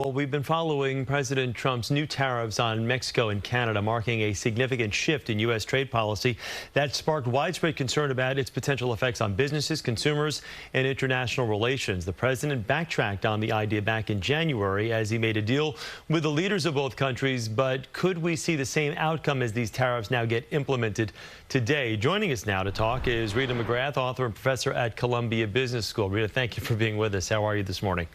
Well, we've been following President Trump's new tariffs on Mexico and Canada, marking a significant shift in U.S. trade policy that sparked widespread concern about its potential effects on businesses, consumers, and international relations. The president backtracked on the idea back in January as he made a deal with the leaders of both countries. But could we see the same outcome as these tariffs now get implemented today? Joining us now to talk is Rita Mcgrath, author and professor at Columbia Business School. Rita, thank you for being with us. How are you this morning?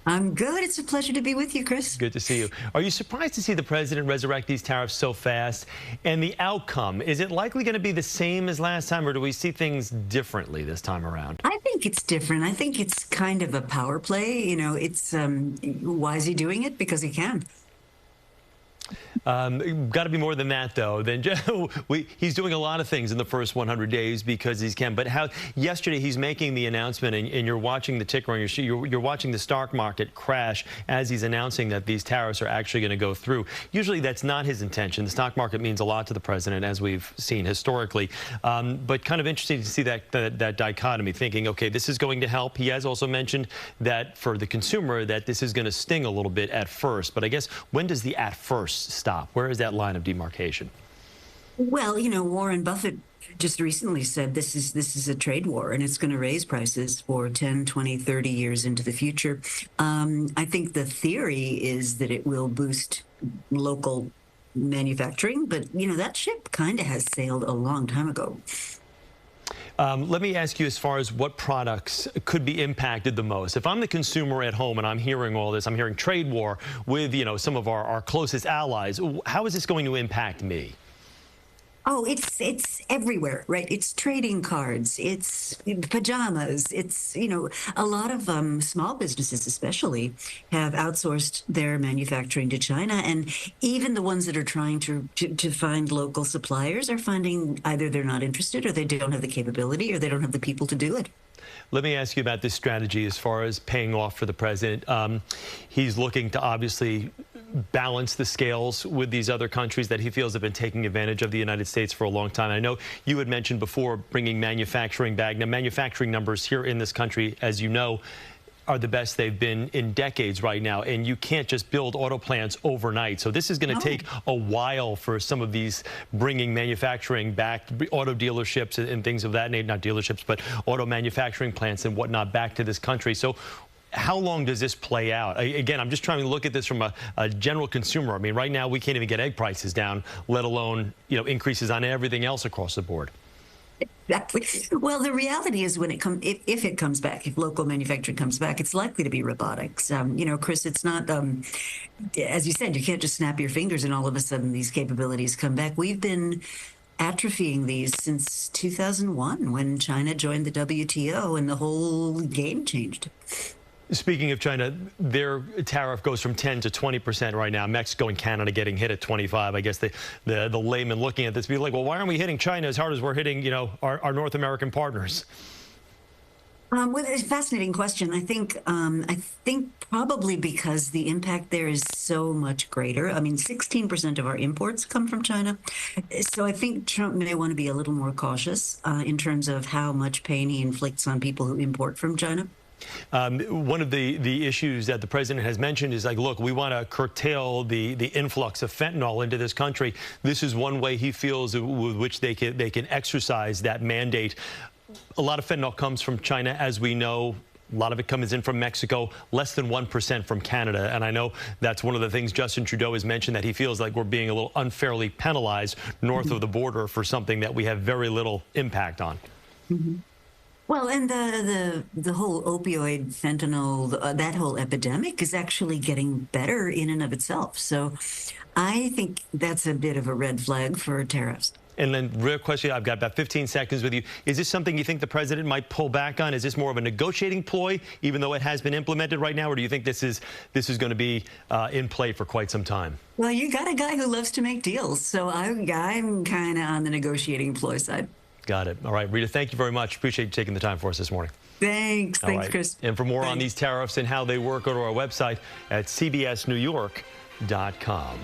I'm good. It's a pleasure to be with you, Chris. Good to see you. Are you surprised to see the president resurrect these tariffs so fast? And the outcome, is it likely going to be the same as last time, or do we see things differently this time around? I think it's different. I think it's kind of a power play. You know, it's why is he doing it? Because he can. Got to be more than that, though. He's doing a lot of things in the first 100 days because he can. But yesterday he's making the announcement, and you're watching the ticker on your sheet. You're watching the stock market crash as he's announcing that these tariffs are actually going to go through. Usually that's not his intention. The stock market means a lot to the president, as we've seen historically. But kind of interesting to see that dichotomy, thinking, okay, this is going to help. He has also mentioned that for the consumer, that this is going to sting a little bit at first. But I guess, when does the at first stop? Where is that line of demarcation? Well, you know, Warren Buffett just recently said this is a trade war, and it's going to raise prices for 10, 20, 30 years into the future. I think the theory is that it will boost local manufacturing, but, you know, that ship kind of has sailed a long time ago. Let me ask you, as far as what products could be impacted the most. If I'm the consumer at home and I'm hearing all this, I'm hearing trade war with, you know, some of our closest allies, how is this going to impact me? Oh, it's everywhere, right? It's trading cards, it's pajamas, it's, you know, a lot of small businesses especially have outsourced their manufacturing to China, and even the ones that are trying to find local suppliers are finding either they're not interested, or they don't have the capability, or they don't have the people to do it. Let me ask you about this strategy as far as paying off for the president. He's looking to obviously balance the scales with these other countries that he feels have been taking advantage of the United States for a long time. I know you had mentioned before bringing manufacturing back. Now, manufacturing numbers here in this country, as you know, are the best they've been in decades right now, and you can't just build auto plants overnight. So this is going to take a while for some of these bringing manufacturing back, auto dealerships and things of that nature, not dealerships, but auto manufacturing plants and whatnot back to this country. So how long does this play out? Again, I'm just trying to look at this from a general consumer. I mean, right now we can't even get egg prices down, let alone, you know, increases on everything else across the board. Exactly. Well, the reality is, when if it comes back, if local manufacturing comes back, it's likely to be robotics. You know, Chris, it's not, as you said, you can't just snap your fingers and all of a sudden these capabilities come back. We've been atrophying these since 2001, when China joined the WTO and the whole game changed. Speaking of China, their tariff goes from 10 to 20% right now. Mexico and Canada getting hit at 25. I guess the layman looking at this be like, well, why aren't we hitting China as hard as we're hitting, you know, our North American partners? Well, it's a fascinating question. I think probably because the impact there is so much greater. I mean, 16% of our imports come from China. So I think Trump may want to be a little more cautious in terms of how much pain he inflicts on people who import from China. One of the issues that the president has mentioned is, like, look, we want to curtail the influx of fentanyl into this country. This is one way he feels with which they can exercise that mandate. A lot of fentanyl comes from China, as we know. A lot of it comes in from Mexico, less than 1% from Canada. And I know that's one of the things Justin Trudeau has mentioned, that he feels like we're being a little unfairly penalized north of the border for something that we have very little impact on. Well, and the whole opioid, fentanyl, that whole epidemic is actually getting better in and of itself. So I think that's a bit of a red flag for tariffs. And then, real question, I've got about 15 seconds with you. Is this something you think the president might pull back on? Is this more of a negotiating ploy, even though it has been implemented right now? Or do you think this is going to be in play for quite some time? Well, you got a guy who loves to make deals, so I'm kind of on the negotiating ploy side. Got it. All right, Rita, thank you very much. Appreciate you taking the time for us this morning. Thanks, Chris. And for more on these tariffs and how they work, go to our website at cbsnewyork.com.